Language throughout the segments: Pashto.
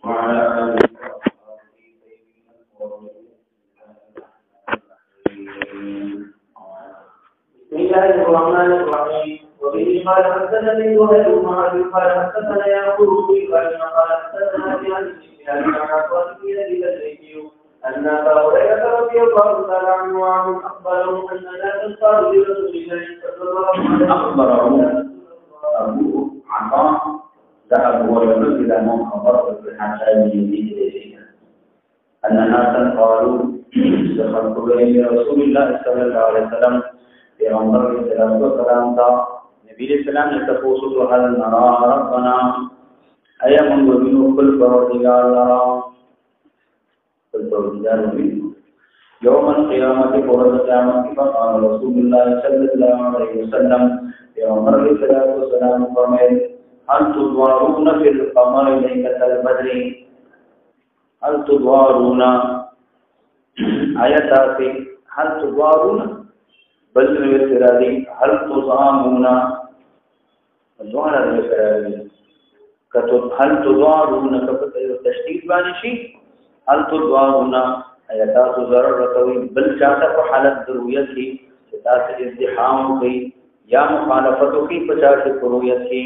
وعلى آله بسم الله الرحمن الرحيم وبه قال حدثني زهير بن حرب قال حدثنا يعقوب بن إبراهيم قال حدثنا بهذه الشهادة عن عطاء بن يزيد الليثي أن أبا هريرة رضي الله تعالى عنه وعنه أخبره أن ناسا قالوا لرسول الله صلى الله عليه وسلم أخبره أبو عطاء ذهب ورجل إلى من خبره بالحسن بن يزيد الليثي أن ناسا قالوا دخلت إلى رسول الله صلى الله عليه وسلم پیغمبر علیہ السلام تا نبی علیہ السلام نے تفوسو هل نرى ربنا ایا من وینو خپل پروردگار لرا خپل پروردگار وینو یوم القیامت پرد قیامت کی فقال رسول الله صلی الله علیه وسلم پیغمبر علیہ السلام فرمائے هل تدوارون فی القمر لیلۃ البدر هل تدوارون آیات هل تدوارون بل اعتراضی هل تضامون دوار اعتراضی کتو هل تضارون کفت تشدید باندې شي هل تضارون ایتات ضرر رتوی بل چاته په حالت ضرورت کې تاسو ازدحام کوي یا مخالفت کوي په چاته ضرورت کې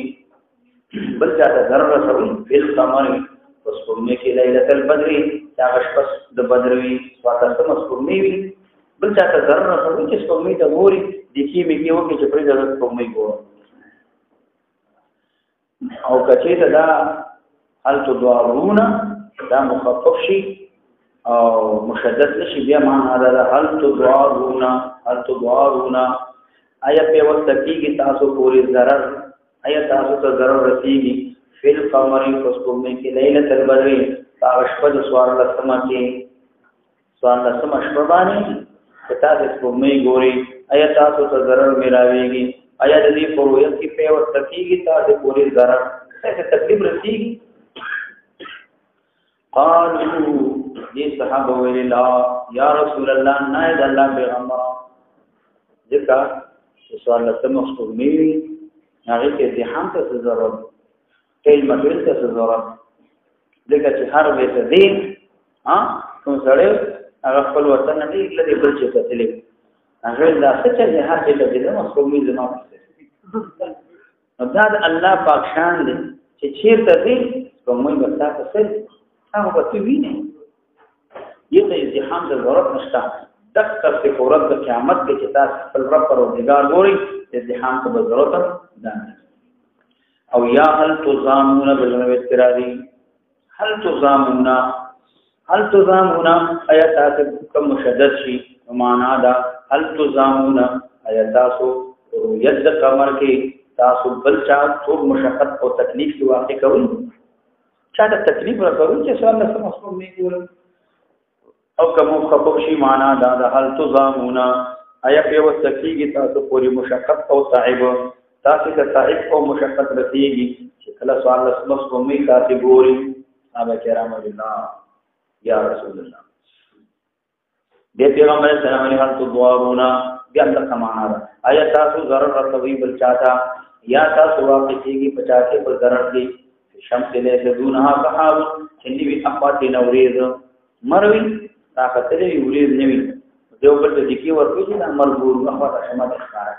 بل چاته ضرر رتوی بل قمر پس کومه کې ليله البدر دا غشپس د بدروي واته مسکومي بل چاته ضرر رسوي چې سپوږمۍ ته ګوري د کې میږي او چې پرې د سپوږمۍ ګوري او کچې ته دا هل تدوارون دا مخفف شي او مشدد نشي بیا معنا دا هل تدوارون آیا په وخت کې تاسو پوری ضرر آیا تاسو ته ضرر رسیږي فل قمر سپوږمۍ کې ليله البدر تاوشپد سوار لسمه کې سوار لسمه شپه باندې تاسو سپوږمۍ ګوري آیا تاسو ته ضرر ملاويږي آیا د دې پروژې کې په وخت کې تاسو پوری ضرر څه تکلیف رسیږي قالوا دې صحابه ویل یا رسول الله نه د الله پیغمبر ځکه سوال سم سپوږمۍ هغه کې ځهان ته ضرورت کله مدرسې ته ضرورت دغه چې هر وې ته دین کوم سره هغه خپل وطن نه دی لري بل چې تللی هغه دا څه چې هر څه ته دې نو کومې زما دا الله پاک شان دی چې چیرته دې کومې وتا څه هغه به ویني یې ته ازدحام د ضرورت نشته دغه څه فورت د قیامت کې چې تاسو خپل رب پروردگار ګوري ازدحام ته ضرورت ده او یا هل تزامون بالنو اعتراضی هل تزامون آیات کم مشدد شي معنا دا هل تزامون آیات ید قمر کې تاسو بل چا څو مشقت او تکلیف کی واقع کوي چا د تکلیف راکوي چې سوال نه سمسو میږي او کوم خپوب شي معنا دا هل تزامون آیات یو تکلیف تاسو پوری مشقت او تعب تاسو ته تعب او مشقت رسیږي چې کله سوال نه سمسو میږي تاسو ګوري صحابه کرام الله یا رسول الله دې پیغمبر سلام علیه و تدوارون بیا تک معنا ده آیا تاسو ضرر رسوي بل چاته یا تاسو واقع کیږي 50 پر ضرر دي شمس له دونها صحاب چې وی اقوات نوریز مروي طاقت لري وریز نوي دیو پر د کی ورته چې مرغور اقوات شمال ښکارا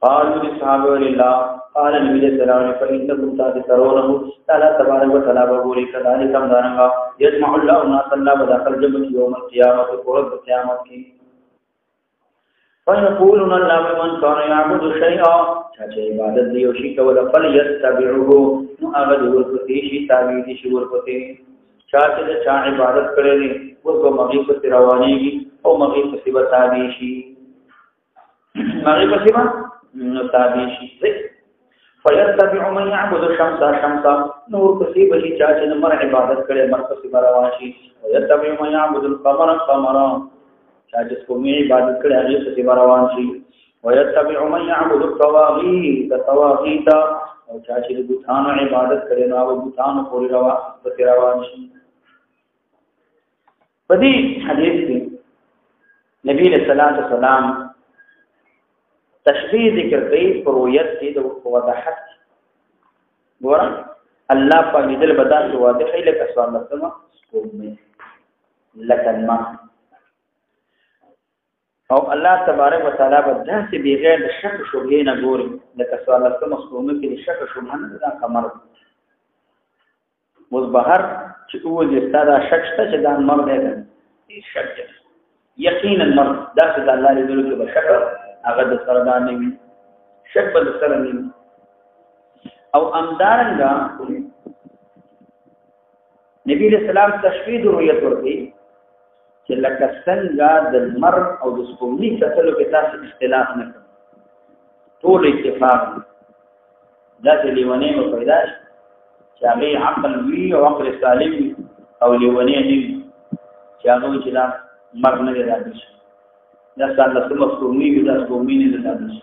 قالوا لصحابه الله قال النبي صلى الله عليه وسلم فإنكم ترونه تعالى تبارك وتعالى بقول كذلك امدارنگا يجمع الله الناس الله بداخل جمع يوم القيامة قرب القيامة فيقولون الله من كان يعبد شيئا چاچه عبادت دیو شی کولا فليتبعه مؤغد ورکتی شی تابعی شی ورکتی چاچه چا عبادت کرے ورکو مغیب تی روانیگی او مغیب تی بتابعی شی مغیب تی تابعی فيتبع من يعبد الشمس نور کسی بشي چاچه نمر عبادت کړي مرکز برواشي ويتبع من يعبد القمر چاچه کومي عبادت کړي هغه کسی برواشي ويتبع من يعبد الطواغيت او چاچه د بوتانو عبادت کړي نو هغه بوتانو پوری رواشي په دې حدیث کې نبی صلی الله علیه وسلم تشبیه ذکر کوي پر رؤیت کې د وضاحت ګورم الله په دې بدل شو واضح لکه سوال لسمه سپوږمۍ لکه ما او الله تبارک وتعالى بداسه بغیر شک شبهه نه ګوري لکه سوال لسمه سپوږمۍ کې شک شبهه نه دا قمر اوس بهر چې اول استاد شک شته چې دا مر دی هیڅ شک نه یقینا مر دا چې الله دې له کې بشک هغه د سره دا نه وي شک به سره نه او امدارنګا نبی رسول الله تشهید رؤیت ورته چې لکه څنګه د مر او د سپوږمۍ کتلو کې تاسو اختلاف نه کوئ ټول اتفاق دا چې لیونی مو پیدا شي چې هغه عقل وی او عقل سالم او لیونی نه وي چې هغه چې دا مر نه راځي دا څنګه سپوږمۍ وي دا سپوږمۍ نه راځي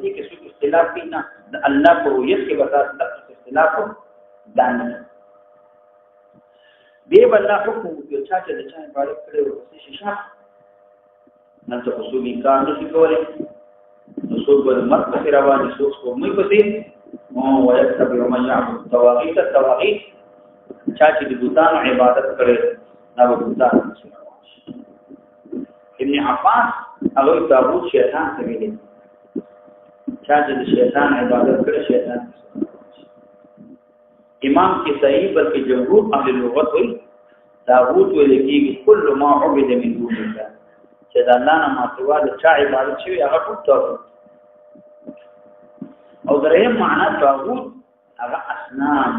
دې کې څه اختلاف نه د الله په رؤیت کې به تاسو اختلاف دانه دی بل حکم یو چا چې د چا عبادت کړي او څه شي نن څه اصولي کار نشي کولای نو څوک به مرګ په رواني څوک مې پته او ويتبع من يعبد الطواغيت چا چې د بوتانو عبادت کړي دا بوتان ابن عباس هغه تابوت شیطان ته ویلي چا چې د شیطان عبادت کړي شیطان امام کی صحیح بلکہ جمهور اهل لغت وی داوود ولکی کل ما عبد من دون الله چې دا الله نه ماتوا د چا عبادت شي هغه ټوټه او درې معنا داوود هغه اسنام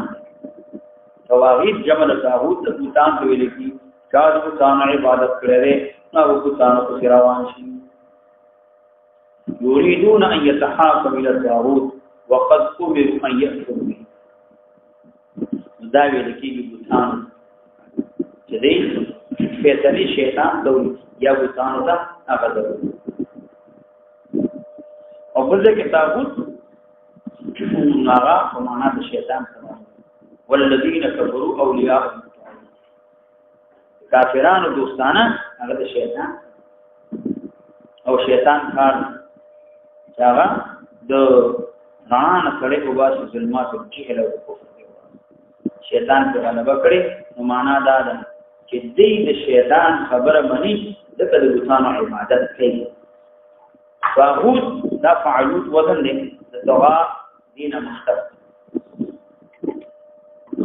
توحید جمع داوود د بوتان ولکی چا د بوتان عبادت کړي نو بوتان کو روان شي یریدون ان يتحاكموا الى الطاغوت وقد امروا ان يكفروا به دا ویل کېږي بوتان چې دې فیصله شیطان دوی یا بوتان ته هغه دوی او بل ځکه طاغوت هغه په معنا د شیطان سره والذین کفروا اولیاء کافرانو دوستانه هغه د شیطان او شیطان کار چې هغه د ران کړي او باسي ظلمات او جهل او کفر شیطان په غلبه کړي نو معنا دا ده چې دې د شیطان خبره مني د بوتانو عبادت کوي طاغوت دا فعلوت وزن دی د دعا دینه مختلف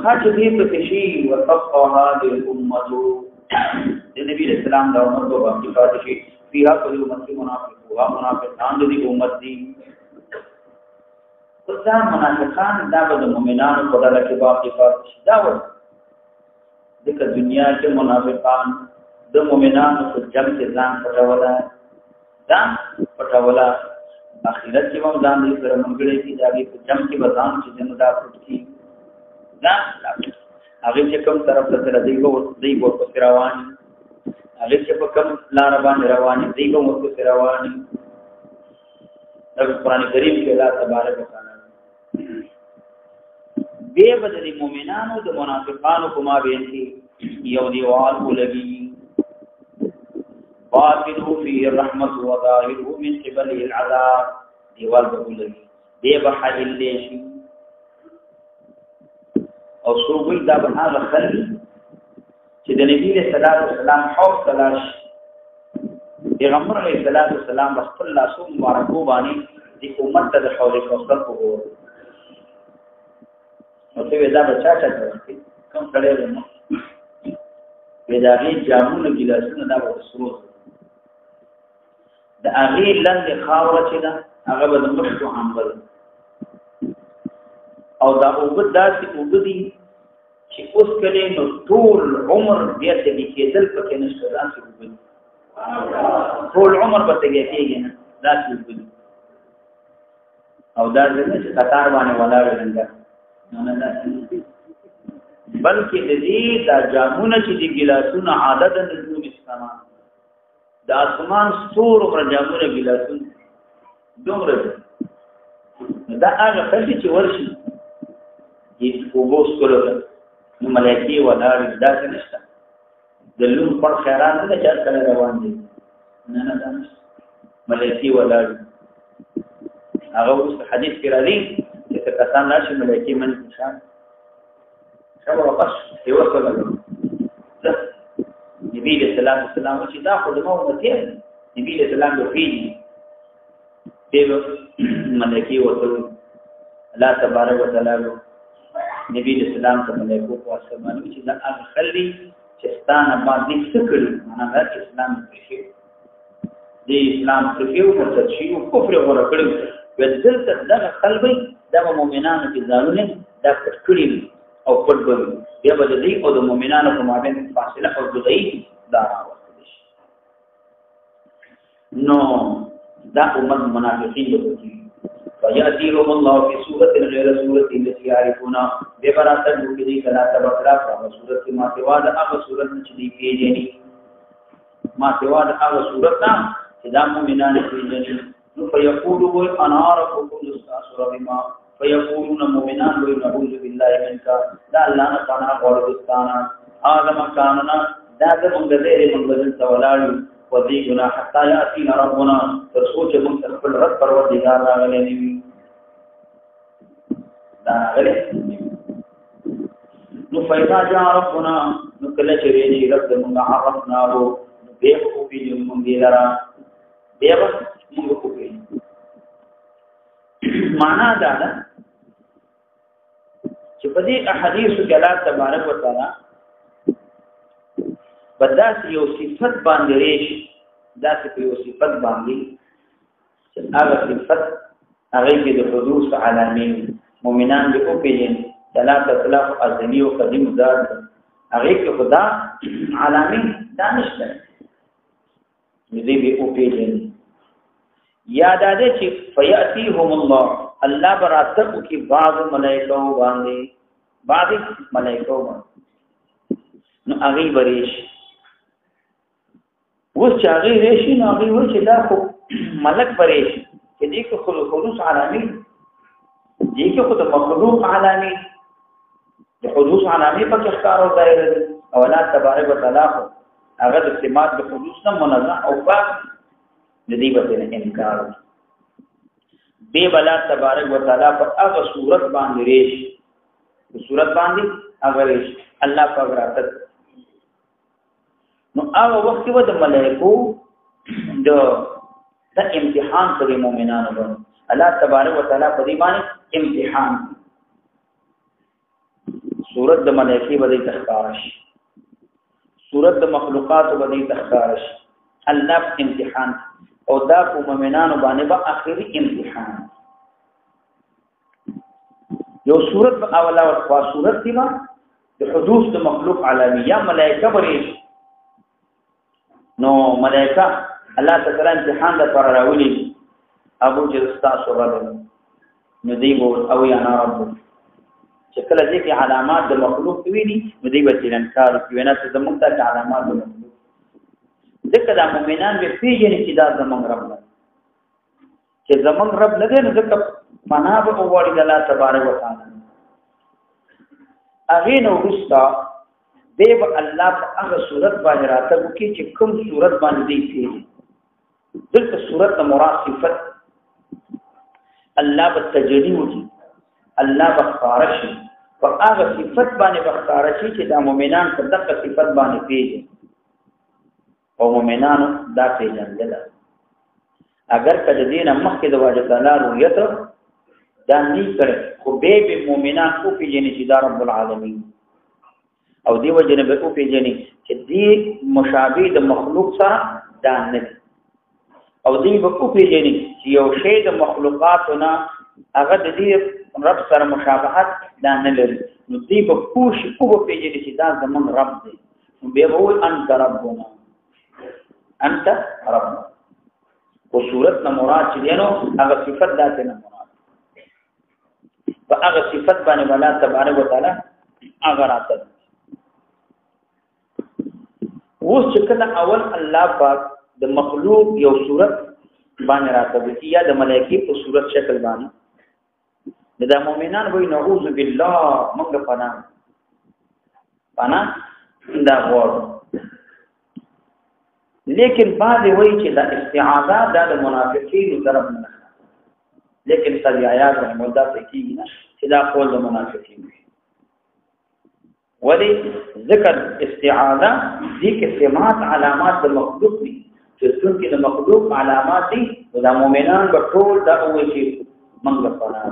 خاطر دې په شی وصفها هذه الامه د نبی اسلام دا امت په باندې پاتې شي فيها كل امه منافق او منافقان دې امت دي دا منافقان دا به د مؤمنانو په ډله کې باقي پاتې شي دا و دغه دنیا کې منافقان د مؤمنانو په جنگ کې ځان پټولا اخرت کې هم ځان دې سره منګړې کې دا په جنگ کې ځان چې دنه دا پټ کی دا هغه چې کوم طرف ته دی کو روان هغه چې په کوم لار باندې روان دی کو مو روان دا قرآن کریم کې الله تبارک وتعالى به بدل مومنانو د منافقانو کومه بینتي یو دیوال ولګي باطنه فيه الرحمه وظاهره من قبله العذاب دیوال ولګي دی به حل شي او سوګي دا به هغه خلک چې د نبی له صلوات والسلام حوض تلاش پیغمبر علیه الصلاۃ والسلام رسول الله صلی الله علیه وسلم د امت ته د حوض کوثر په وو نو ته دا بچا چاته کوم کړي نو بداغي جامونه ګلاسونه دا به سرور د اغه لند خاوره چې دا هغه به د مشکو عمل او دا وګد داسې وګدي چې اوس کله نو ټول عمر دې ته کېدل پکې نشته داسې وګدي ټول عمر به ته کېږي نه داسې وګدي او دا چې قطار باندې ولاړ څنګه نه بلکې دې دا جامونه چې دي ګلاسونه عادت د نجوم السما د اسمان ستور پر جامونه ګلاسونه دومره دا هغه خلک چې ورشي دې وګوس کولو نو ملایکی ولاړ داسې نشته د لون پر خیرات نه چا کړه روان دي نه دا نشته ملایکی ولاړ هغه اوس حدیث کې راځي چې کسان راشي ملایکی من نشان او بس یو څه نبی صلی الله علیه وسلم چې دا خو د امت نبی صلی الله علیه وسلم دیو ملکی وته الله تبارک وتعالى نبی اسلام ته ملائکه په اسمانو چې دا اخلي چې ستانه باندې سکړي معنا دا اسلام دی دی اسلام تفیو مرتشي او کفر ورکړي ودلته دغه قلبي د مؤمنانو کې ځانونه دا کړی او پټ بوي بیا به دې او د مؤمنانو په مابین فاصله او جدای دا راوستل شي نو دا امت منافقین دي فیاتیهم الله فی سورۃ غیر سورۃ التي يعرفون ببرات الذی کلا تبرا سورۃ ما سوا د هغه سورۃ چې دی پیژني ما سوا د هغه سورۃ چې دا مؤمنان پیژني نو فیقولوا انا ربکم استغفر بما فیقولون مؤمنان وی نعوذ بالله منک دا الله نه پناه غوړستانه هغه مکاننا دا زمونږ دې موږ بدل تولالو ودی گناہ حتا یاتینا ربنا تر سوچ موږ خپل رب پروردگار راغلی دی دا راغلی نو فیضا جاء ربنا نو کله چې وی رب موږ عرفنا وو به کو پی موږ لرا به موږ کو پی معنا دا ده چې په دې احادیث کې الله تبارک وتعالى بداس یو صفت باندې ریش داس یو صفت باندې چې هغه صفت هغه کې د حدوث علامین مؤمنان به او پیژن ثلاثه اخلاق ازلی او قدیم ذات هغه کې خدا علامین دانشته دې به او پیژن یاد اده چې فیاتیهم الله براته کې بعض ملائکه باندې بعض ملائکه نو هغه بریش اوس چې هغه ریشي نو هغه و چې دا خو ملک بریش چې دې کې خلوص عالمي دې کې خو د مخلوق عالمي د حدوث عالمي په ښکار او دایره او الله تبارک وتعالى هغه د سمات د حدوث نه منزه او پاک دې به انکار به بلا تبارک وتعالى په هغه صورت باندې ریش صورت باندې هغه ریش الله پاک راته نو هغه وخت کې د ملائکو د امتحان کوي مؤمنانو باندې الله تبارک وتعالى په دې باندې امتحان صورت د ملائکې باندې تخکارش صورت د مخلوقات باندې تخکارش الله امتحان او دا په مؤمنانو باندې به اخري امتحان یو صورت په اوله او صورت دی ما د حدوث د مخلوق عالميه ملائکه بریش نو ملائکه الله تعالی امتحان د پر راولي ابو جلستا سورہ نو دی بو او یا رب چې کله دې کې علامات د مخلوق ویني نو دی به انکار کوي نه چې زمونږ ته علامات د مخلوق ځکه د مؤمنان به پیژني چې دا زمونږ رب نه چې زمونږ رب نه دی نو ځکه پناه به وړي د الله تبارک وتعالى اغه نو رستا دیو الله په هغه صورت باندې راته وکي چې کوم صورت باندې دی پیږي دلته صورت مراد صفت الله بالتجلی وکي الله بخارش په هغه صفت باندې بخارش چې د مؤمنان په دغه صفت باندې پیږي او مؤمنانو دا پیژندل اگر کله دینه مخکې د واجب تعالی رؤیت دا نه کړي خو به مؤمنان کو پیژني چې دا رب العالمین او دیو جنب او پیژني چې دی مشابه د مخلوق سره دا نه او دی په کو پیژني چې یو شی د مخلوقاتنا هغه د دې رب سره مشابهت دا نه لري نو دی په کوش کو پیژني چې دا زمون رب دی نو به وو انت ربنا انت رب او صورت نه مراد چې نو هغه صفت ذات نه مراد په هغه صفت باندې ولا تبارک وتعالى هغه راته اوس چې کله اول الله پاک د مخلوق یو صورت باندې راته یا د ملائکې په صورت شکل باندې د مؤمنان وای نعوذ بالله موږ پناه دا غوړ لیکن بعد وای چې د استعاذہ د منافقین طرف نه لیکن صلی آیات رحم الله ته کیږي چې دا قول د منافقین ولی ذکر استعاذہ دې کې سمات علامات د مخلوق دي چې څنګه د مخلوق علامات دي د مؤمنان په ټول دا وایي چې موږ پناه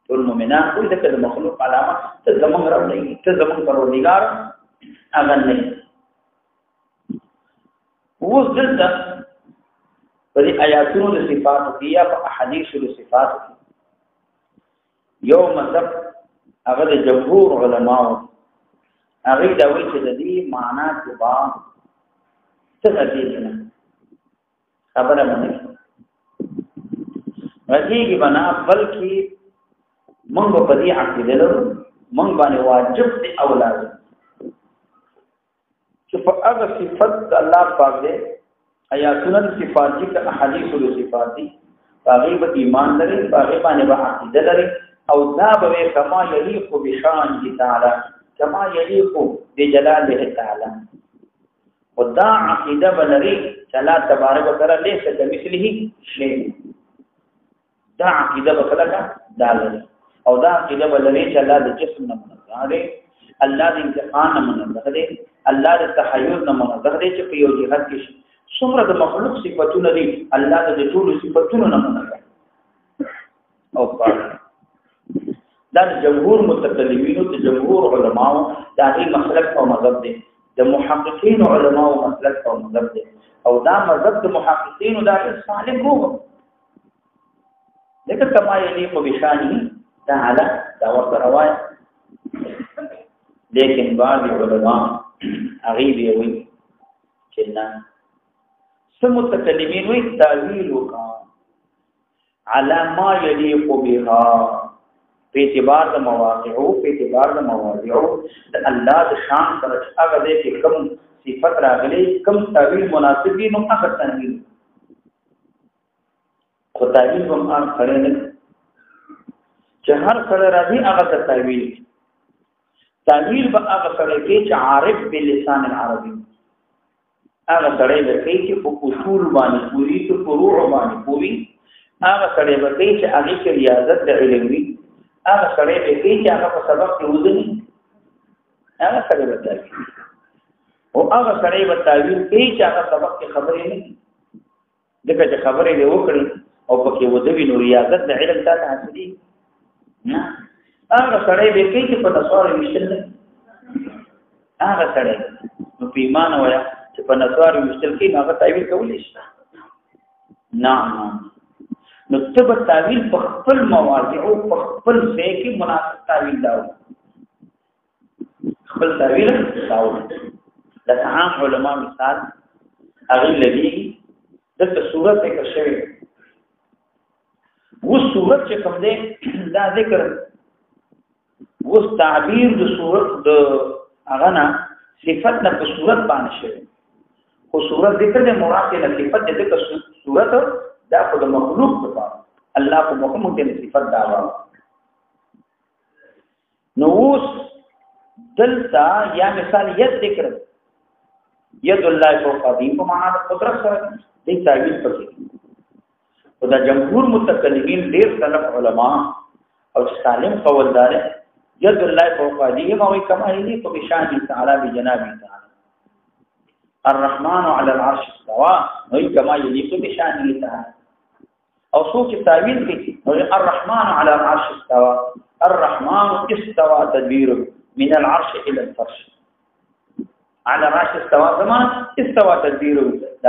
ټول مؤمنان کوئی د مخلوق علامات ته زمونږ رب نه ته زمونږ پروردگار هغه نه اوس دلته په آیاتونو د صفات کې یا په احادیث د صفات کې یو مطلب هغه د جمهور علماو هغه دا وایي چې د دې معنا کې با څه دي نه خبره باندې راځي کې بنا بلکې موږ په دې عقیده لرو موږ باندې واجب دي اولاد چې په هغه صفات الله پاک دې آیاتونه د صفات دي که احادیث د صفات دي هغه به ایمان لري هغه باندې به عقیده لري او ذا به کما یلیق بشان تعالی کما یلیق بجلاله تعالی ودا عقیده بلري چې الله تبارک وتعالى ليس كمثله شيء دا عقیده بکلکه دالري او دا عقیده بلري چې الله د جسم نه منزه دی الله د انتقام نه منزه دی الله د تحیز نه منزه دی چې په یو جهت کې څومره د مخلوق صفاتونه دي الله د ټول صفاتونو نه منزه او پاک دا جمهور متکلمینو ته جمهور علماو دا هی مسلک او مذهب دي د محققین علماو مسلک او مذهب دي او دا مذهب د محققین دا صالح روح لکه کما یلیق بشانه تعالی دا ورته روایت لیکن بعض علماء غیب وی چې نه سم متکلمین وی تعویل وکا علی ما یلیق بها په اعتبار د مواقعو په اعتبار د مواضعو د الله د شان سره هغه دې کې کوم صفات راغلي کوم تعویل مناسب دي نو هغه تعویل خو تعویل هم هغه کړي نه چې هر سره راځي هغه تعویل تعویل به هغه سره کې چې عارف باللسان العربي هغه سره به کې چې په اصول باندې پوری ته فروع باندې پوری هغه سره به کې چې هغه کې ریاضت د علمي هغه سره به کې چې هغه په سبق کې وځي هغه سره به تعویل او هغه سره به تعویل کې چې هغه سبق کې خبرې نه دغه چې خبرې له وکړي او پکې وځي نو ریاضت د علم ته حاصلې نه هغه سره به کې چې په نصوار مشتل هغه سره نو په ایمان ویا چې په نصوار مشتل کې هغه تعویل کولې شي نه نو تب تعویل په خپل مواضع او په خپل ځای کې مناسب تعویل داو خپل تعویل داو لکه عام علما مثال هغه لګي دغه صورت کې شوی و صورت چې کوم دی دا ذکر و تعبیر د صورت د هغه نه صفت نه په صورت باندې شوی خو صورت ذکر د مراد نه صفت د صورت دا خود مخلوق په الله په محمد کې صفات داوا نو اوس دلتا یا مثال ید ذکر ید الله فوق دین په معنا د قدرت سره دې تعبیر کوي او دا جمهور متکلمین ډیر سلف علما او سالم قول دار ید الله فوق دین او کما یلی تو بشان تعالی بجناب تعالی الرحمن على العرش استوى او کما یلی تو بشان تعالی او سوچ تعویل کی الرحمن على العرش استوى الرحمن استوى تدبير من العرش الى الفرش على العرش استوى زمان استوى تدبير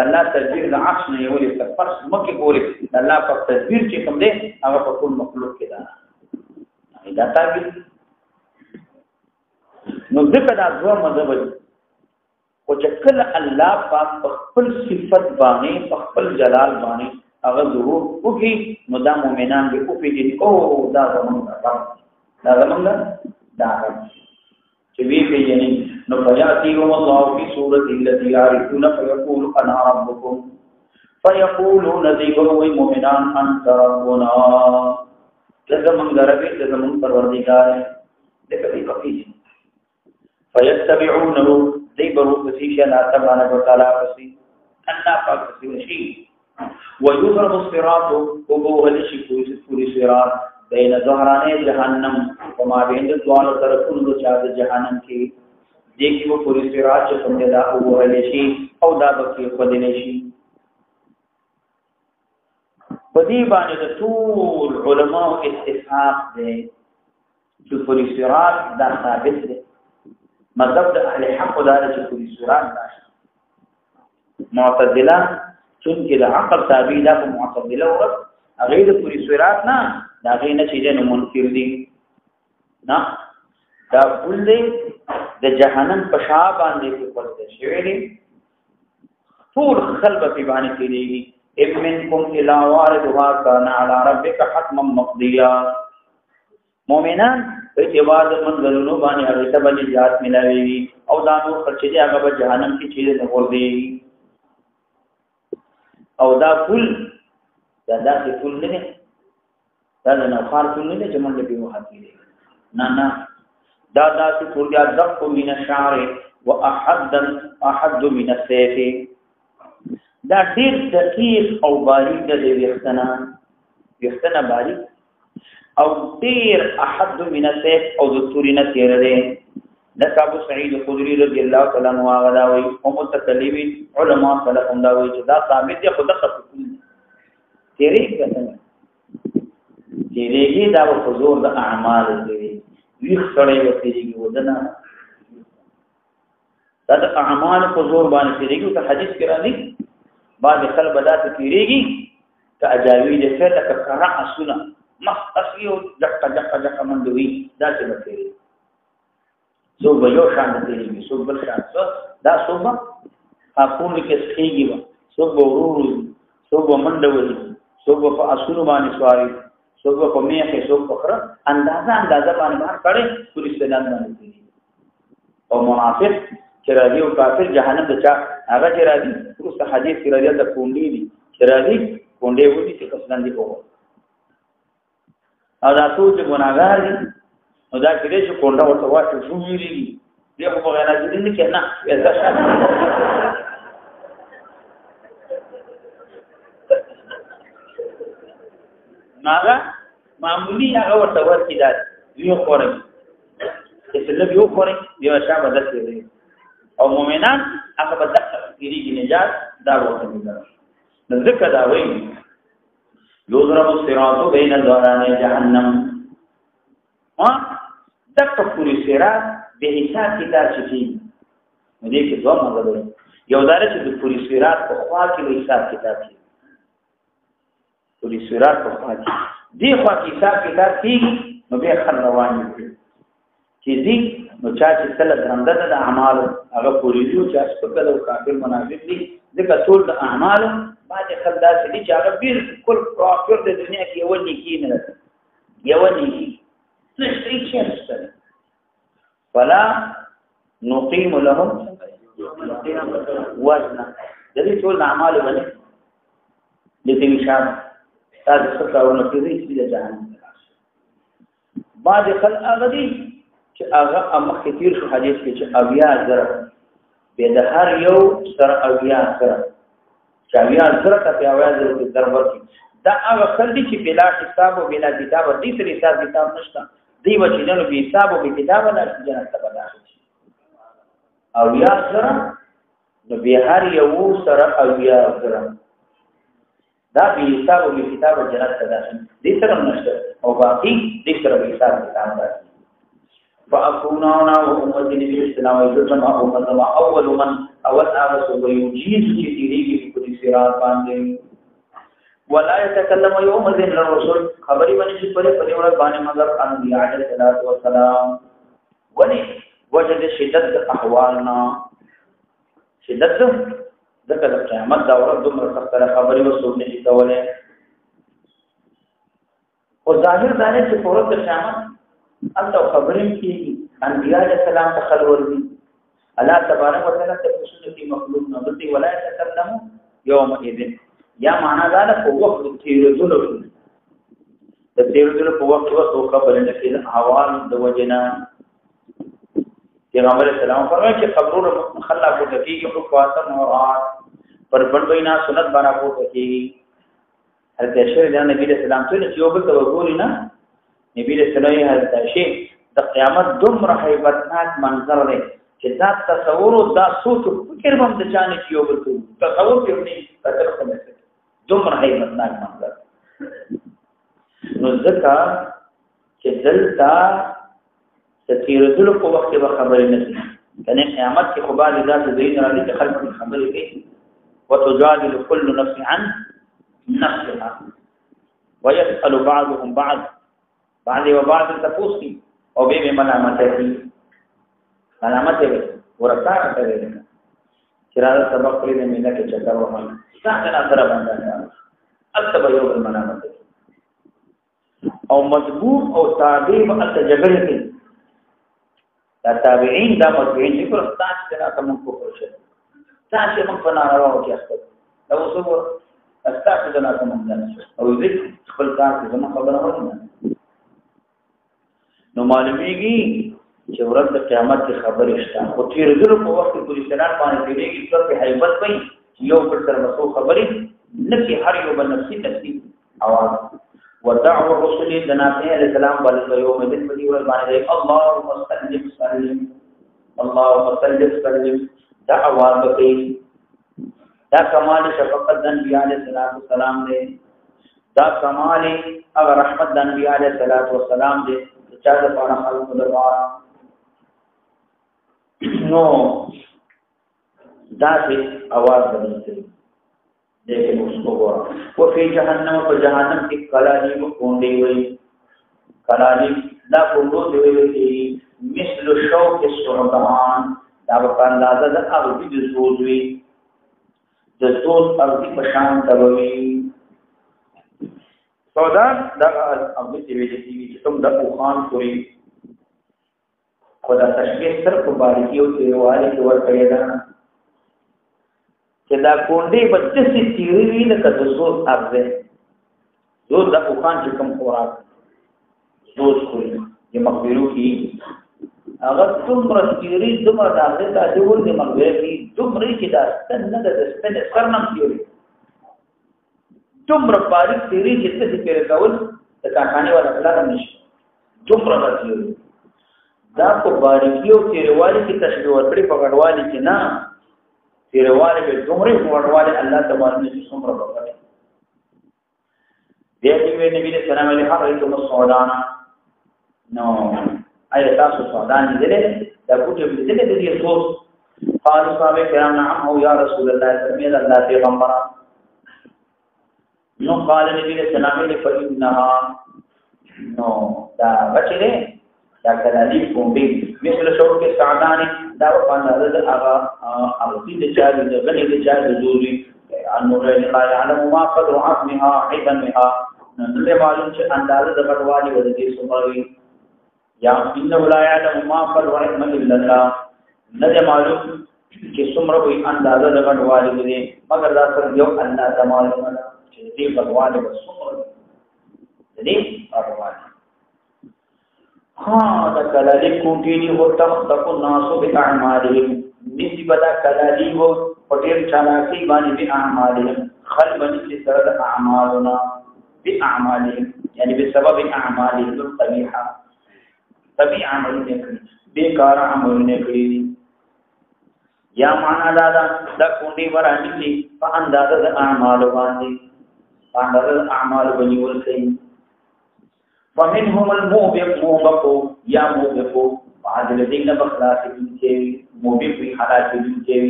الله تدبير العرش نه یولې تر فرش مکه پورې الله په تدبیر چې کوم دی هغه په ټول مخلوق کې دا تعویل نو ځکه دا دوه مذهب او چې کله الله پاک په خپل صفت باندې په خپل جلال باندې هغه ظهور وکي نو دا مؤمنان به او پیږي او دا زمونږ دا چې وی پیږي نو فیاتیهم الله فی سورۃ التي یعرفون فیقول انا ربکم فیقولون ذیبوا المؤمنان انت ربنا لزمن غربی لزمن پروردگار دغه دی پکې فیتبعونه ذیبوا فسیش لا تبارک وتعالى فسی الله پاک فسی وشي ويضرب الصراط وهو لشي فوري صراط بین ظهرانه جهنم وما بین دوانو طرفونو د چا د جهنم کې دیکي و پوری صراط چې څنګه دا وهل شي او دا بکی خدل شي په دې باندې د ټول علماء اتفاق دي چې پوری صراط دا ثابت دي مذهب د اهل حق دا چې پوری صراط نشي معتزله چونکه د عقل تابع ده معتزله ورته هغه د پوری صراط نه دا غي نه چې نه منکر دي نه دا ټول دي د جهنم په شا باندې کې پرته شوی دي ټول خلق په باندې کې دي منکم الا واردها كان على ربك حتما مقضيا مؤمنان په جواز منځلونو باندې هغه ته باندې ذات ملاوي او دا نو خرچ دي هغه په جهنم کې چیرې نه ورځي او دا ټول دا ټول نه دا نه خار ټول نه چې موږ به وحدي نه دا ټول یا ذق من الشعر واحد من السيف دا ډیر دقیق او باریک د وختنه باریک او ډیر احد من السيف او د تورینه تیر دی د ابو سعید خدری رضی الله تعالی عنہ هغه وی او متکلمین علما سلفون دا وی چې دا ثابت دی خدای خپل تیرې کتنه تیرېږي دا په حضور د اعمال دی ویخ سره یو تیرېږي ودنه دا د اعمال په زور باندې تیرېږي ته حدیث کې راځي بعض خلک بدات تیرېږي ته اجاوید فعل کړه اسونه مخ اسیو دقه مندوي دا څه متري سو به یو شان تیرېږي سو بل شان دا سو به اپون کې سخيږي سو به ورور سو به مندوي سو به اسونه باندې سواري سو په میخه سو په خره اندازه باندې بار کړي پولیس ته باندې او منافق چې راځي او کافر جهنم ته چا هغه چې راځي اوس حدیث کې راځي د کونډې دي چې راځي کونډې ودی چې کسان دي کوو او دا ټول چې ګناګار دي نو دا کېږي چې کونډه ورته واټو شو ویلي دی خو په غیر راځي دي کې نه ناغه معمولی هغه ورته ورکی دا یو خوري چې څه یو خوري یو شابه دته او مؤمنان هغه به دغه کېږي نجات دا ورته دي نو ذکر دا وایي یوضرب الصراط بین ظهران جهنم دغه پوری صراط به حساب کتاب شي نو دې کې دوه مطلب یو دا چې د پوری صراط په خوا کې حساب کتاب شي پوری صراط په خوا کې دی خوا کې حساب کتاب کیږي نو به خل روان دي چې دې نو چا چې کله درنده د اعمال هغه پوری جو چې سپکل او کافر منافق دي ځکه ټول د اعمال باندې خلدا چې چې هغه بالکل کافر د دنیا کې یو نیکی نه ده یو نیکی نشته نشته فلا نقيم لهم وزن د دې ټول اعمال باندې د دې شان تاسو څه کارونه کوي چې د جهنم بعد خلق غدي چې هغه مخکې تیر شو حدیث کې چې اویا زره به د هر یو سر اویا زره چې اویا زره ته اویا زره د ضربت دا هغه خلک چې بلا حساب او بلا کتاب دې سره حساب کتاب نشته دی وجه نه به حساب او به کتاب نه جنت ته بدل شي اویا زره نو به هر یو سر اویا زره دا به حساب او به کتاب جنت ته داخل دې سره نشته او باقي دې سره به حساب کتاب راځي فاكوننا وامه النبي صلى الله عليه وسلم اول من اول ارسل ويجيز كثيري في صراط باندې ولا يتكلم يوم ذن الرسول خبري باندې پر ورځ باندې مگر انبياء عليه الصلاه والسلام ولي وجد شدت احوالنا شدت ذکر قیامت دا ورځ دومره سخت خبري وسوب نه کوله او ظاهر دانه چې پورت قیامت انته خبرين کې انبياء عليه السلام تخلور دي الله تبارک وتعالى تفسير في مخلوق نبتي ولا يتكلم يوم اذن یا معنا دا په وخت تیرېدلو د تیرېدلو په وخت وسو خبرونه کې احوال د وجنا پیغمبر اسلام فرمایي چې خبرونه مخلا کوته کېږي په خاطر نورات پر بندوینا سنت باندې کوته کېږي هر څه د نبی اسلام ته یو بل توګوري نه نبی رسول الله حضرت شي د قیامت دومره هیبتناک منظر دی چې دا تصور او دا سوچ فکر هم د چانه کیو ورته تصور کې نه قدر کوي دومره هیبتناک منظر نو ځکه چې دلته تیرېدلو په وخت کې خبرې نه دي کنه قیامت کې خو بعد ذات دین راځي چې خلک خبرې کوي وتجادل كل نفس عن نفسها ويسأل بعضهم بعض وبعض تفوسي او به ملامت کوي ملامت کوي ورته کوي چې راځه سبق پرې نه مینه کې چکر وهل څنګه نه سره باندې اته به یو ملامت او مضبوط او تابع او تجبر کوي دا تابعین دا متبعین چې پر تاسو نه کوم کو پرشه تاسو موږ په ناروا کې اخته دا اوسو تاسو نه کوم نه او دې خپل کار څه خبره ونه نو معلومیږي چې ورځ د قیامت کی خبر شته او تیر دغه په وخت کې پولیس نه باندې دیږي چې په هیبت وي یو بل تر مسو خبرې نفي هر یو بل نفسي تفسیر اواز ودعوه الرسل دنابه علیہ السلام بل یوم الدین بدی ور باندې اللهم سلم اللهم سلم دا اواز کوي دا کمال شفقت د انبیاء علیہ السلام دی دا کمال او رحمت د انبیاء علیہ السلام دی چا د پاره خلق دربار نو دا چې اواز بدلېږي لیکن اس کو وہ فی جہنم پر جہنم کی کلالی کو کونڈی ہوئی کلالی دا کونڈو دی ہوئی مثل شوق السعدان دا په اندازه د اغدی د سوز وی د سوز اغدی په شان دوی سعدان دا اغدی دی وی چې کوم د اوخان پوری خدا تشبیه صرف باریکی او دیواله کې ور کړی دا چې دا کونډې بچسي تیری وی لکه د زور اغزه زور د اوخان چې کوم خوراک زور خوري چې مقبرو کی هغه څومره تیری دومره د اغزه د جوړ د مقبره کی دومره چې دا ستنه د ستنه سرنم تیری دومره باریک تیری چې څه پیره کول د کارخانه ولا خلک نشي دومره تیری دا په باریکیو تیروالی کې تشبیه ورکړي په غړوالي کې نه تیروالی به دومره غړوالي الله تبارک وتعالى څومره وکړي دې وی نبی له سلام علیه حضرت مسعودان نو آیا تاسو سعودان دې دا کوټه دې دې سوچ قال صحابه کرام نعم او یا رسول الله صلی الله علیه وسلم پیغمبر نو قال نبی له سلام علیه فإنها نو دا بچره دا کلالی کومبي مثل شوق سعدان دا په اندازه د هغه اوتی د چا د غنی د چا د جوړي انو لا يعلم ما قدر عظمها عظمها نو له معلوم چې اندازه د غړوالي ورته سموي یا ان لا يعلم ما قدر عظم الا الله نه معلوم چې څومره وي اندازه د غړوالي دې مگر دا سره یو الله تعالی چې دې غړوالي وسومره دې غړوالي دا کلالی کوټی هو تخطف الناس باعمالهم نسبت کلالی هو پټیر چالاکی باندې باعمالهم خلب نسبت اعمالنا باعمالهم یعنی بسبب اعمالهم القبيحه طبيعه عملونه کړی بیکار عملونه کړی یا معنا دا کوټی ورانی دي په اندازه د اعمال باندې اعمال بنول کوي فمنهم الموبق یا موبق بعض الذين بخلاصين کې موبق حالات دي کې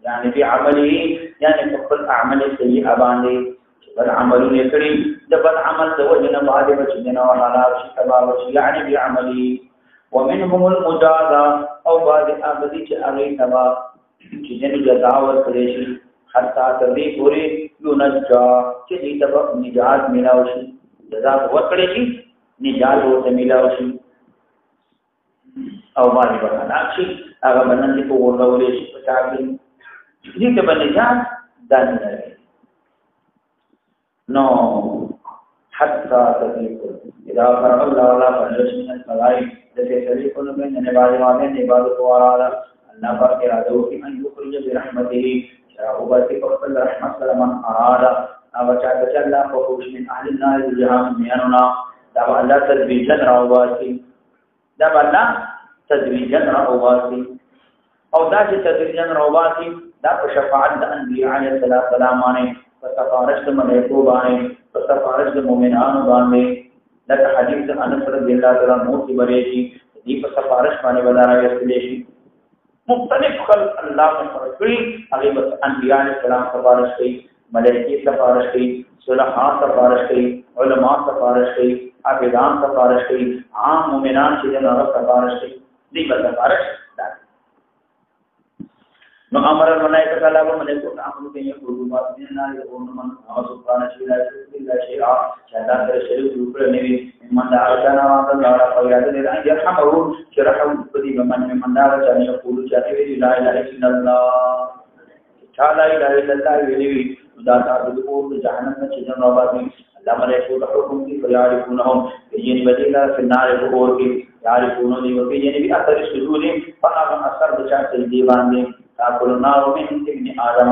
یعنی به عملي یعنی خپل اعمال سیئه باندې بل عملونه کړی د بل عمل د وجنه بعد بچنه او حالات شي تبا وشي یعنی به عملي ومنهم المجازا او بعض عبدي چې هغه تبا چې جن جزاء ورکړي شي حتی ترې پوری یو نجا چې دې تبا نجات میراوي جزاء ورکړي شي نجات ورته میلاوي او باندې ورناکشي هغه باندې په ورغولې شي په تاګي دې ته باندې ځان دانه لري نو حتى تذيق اذا فرغ الله ولا فرج من الصلاه التي تليق بين عباده وبين عباده وراء الله پاک ارادو کی ان یخرج برحمته شاء فقل رحمت من اراد او چا الله خوش من اهل النار جهنم میاننا دا الله تدریجا راوباسي دا الله تدریجا راوباسي او دا چې تدریجا راوباسي دا په شفاعت د انبیاء علیه السلام باندې په سفارش د ملائکو باندې په سفارش د مؤمنانو باندې دا حدیث د انس رضی الله تعالی عنہ کې ورېږي دې په سفارش باندې ودارای استلی شي مختلف خلق الله مقرر کړی هغه بس انبیاء علیه السلام سفارش کوي ملائکه سفارش کوي صلحاء سفارش کوي علماء سفارش کوي عابدان سفارش کوي عام مؤمنان چې هغه سفارش کوي دې په سفارش ده نو امر الملائکه تعالی و ملائکه تعامل کوي په روبات دي نه او نو من او سبحانه شیلا شیلا شهدا در شریف روپ نوی من دا اچانا وانتا دارا فیاد دې راځي يرحمه شرحه بدی من دا اچانا یقول چاته وی لا اله الا الله لا اله الا الله وی دا تاسو د جهنم نه چې جنو آباد الله ملائکه د حکم دي فیعرفونهم یعنی بدیلا فی النار اور کی یعرفون دی وفي یعنی اثر سجود فانا اثر د چا دی باندې تاکل النار من ابن آدم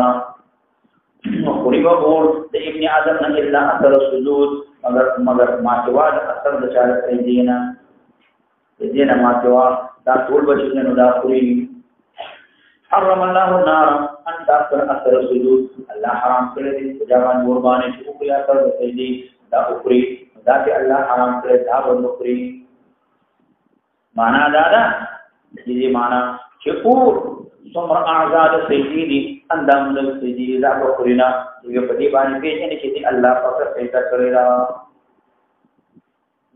وقرب اور د ابن آدم نه الا اثر السجود مگر ما جواد اثر د چا دینا ما جواد دا ټول بچو نو دا پوری حرم الله النار ان تاثر اثر السجود الله حرام کړی دی جوان قربانه چې په یا تر دی دا پوری دا چې الله حرام کړی دا ورنکړي معنا دا ده دې معنا چې اور څومره آزاد سجدي اندام د سجدي دا پورینا یو په دې باندې پیژنې چې الله پاک سجدا کړی دا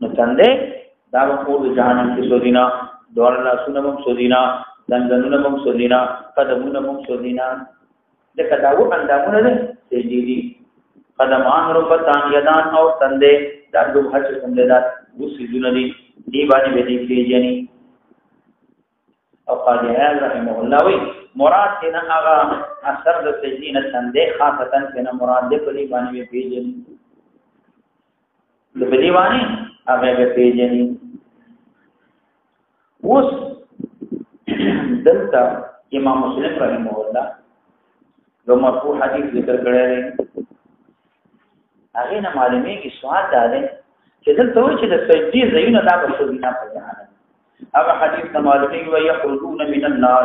نو څنګه دا په جهنم کې سودینا دوړلا سنمم سودینا دندنونه مم سودینا قدمونه مم سودینا لکه داو اندامونه دې سجدي قدمان رکعتان یدان او تندې دا دوه هڅه څنګه دا وسجدونه دي دی باندې به دې پیژنې او قاضي رحمه الله وی مراد دې هغه اثر د سجدي نه تندې خاصتا کنه مراد دې په دې باندې پیژنې د دې باندې هغه به پیژنې اوس دلته امام مسلم رحمه الله یو مرفوع حدیث ذکر کړی دی هغه نه معلومه کی سوال ده چې دلته وایي چې د سجدي زینو دا په شوبینا په جهنم هغه حدیث نه معلومه وي یخرجون من النار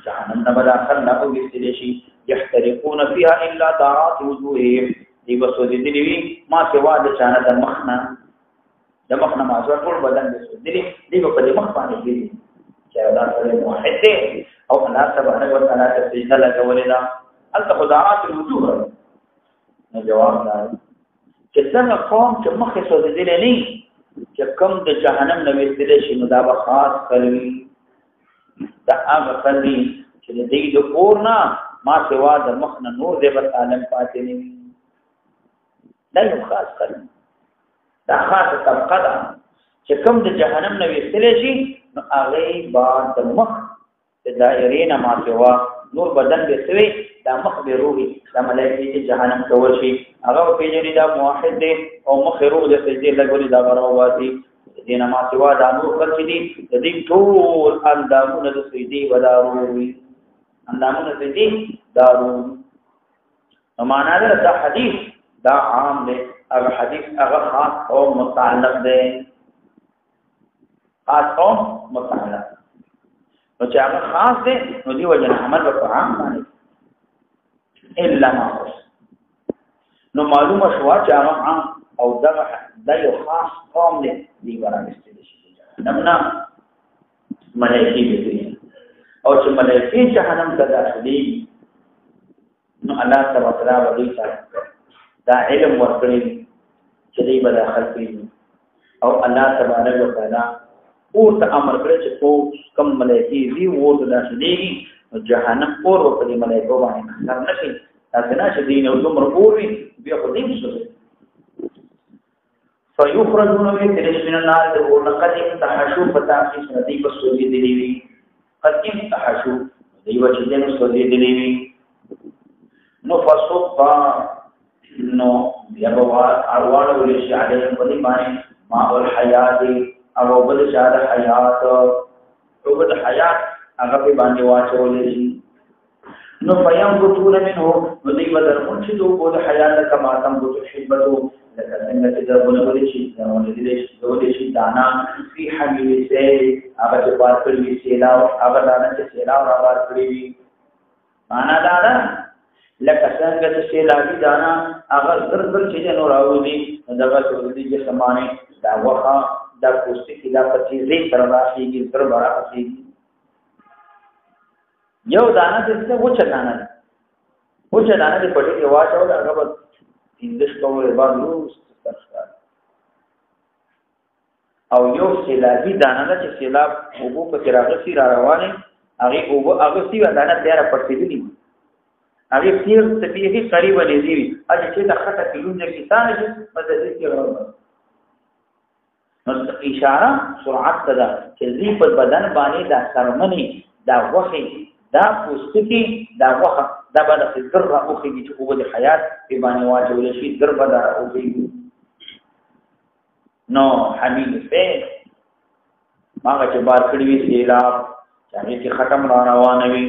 جهنم نه بل اخر نه وګستل شي يحترقون فيها الا طاعات وجوههم دی وسودي دی ما سوا د چانه د مخنا ما ټول بدن دې دی په دې مخ باندې دی چې دا سره موحد دی او الله سبحانه و تعالی ته سجده لګولې ده انت خداعات الوجوه نو جواب دا چې څنګه قوم چې مخې سودي دی نه چې کوم د جهنم نه وستل شي نو دا به خاص کوي دا هغه کوي چې دې د اورنا ما سوا د مخ نه نور دې په عالم پاتې نه دا یو خاص کوي دا خاصه طبقه ده چې کوم د جهنم نه وستل شي نو هغه بعد د مخ د دایره نه ما سوا نور بدن به سوي دا مخ به روحي د ملائکه چې جهنم ته ورشي هغه په جری دا موحد دی او مخ روح د سجدي لګولې دا ورواواسي دینه ما سوا دا نور خلک دي د دې ټول اندامونه د سجدي وداروي اندامونه سجدي دارو نو معنا دا حدیث دا عام دی هغه حدیث هغه خاص او متعلق دی خاص او متعلق نو چې هغه خاص دی نو دی وجه عمل په عام باندې الا ما خص نو معلومه شو چې هغه عام او دا یو خاص قوم دی دی ورانستل شي نمنا ملائکه دي او چې ملائکه جهنم ته داخلي نو الله تعالی ودی دا علم ورکړي چې دی به داخل کیږي او الله تبارک وتعالى او ته امر کړی چې کوم ملائکه دی وو ته داخلي جهنم اور په دې ملائکه باندې اثر نشي تاسو نه چې دین او عمر پوری بیا خو دې څه فيخرجون من النار ولقد امتحشوا فتاخيس ندي بسودي دي قد امتحشوا دي وجدن سودي دي نو فصب نو يبوا اروان ولشي عليهم ولي باندې ما الحياه او بل شاد حیات او بل حیات هغه په باندې واچول شي نو فیم بتون منه نو دی بدر منشدو بول حیات کما تم بت حبتو لکه څنګه چې درونه ولې شي ولې شي دانا فی حمیل سیل هغه چې بار کړی وي سیلاو هغه دانا چې سیلاو را بار کړی وي معنا دا ده لکه څنګه چې سیلاوي دانا هغه زر چې نو راوځي دغه ټولې چې سمانه دا وخه دا پوستکی دا پتی زی تر راشيږي تر برا پسیږي یو دانا چې وچه دانا دې پټي کې واچو دا هغه اندش کوله باندې او یو سیلابي دانه چې سیلاب وګو په راغسي را روانه هغه وګو هغه سی دانه تیار پټېدلی هغه تیر تبيهي قریب لذي اجه چې د خطه کلونه کې ثاني مدد کې راوړل نو اشاره سرعت ده چې زی په بدن باندې دا سرمنی دا وخی دا پوستکی دا وخه دا باندې ذره اوخی چې په د حیات په باندې واجب شي ذره دا اوخی نو حمیل په هغه چې بار کړی وی سیلاب چې ختم را روانوي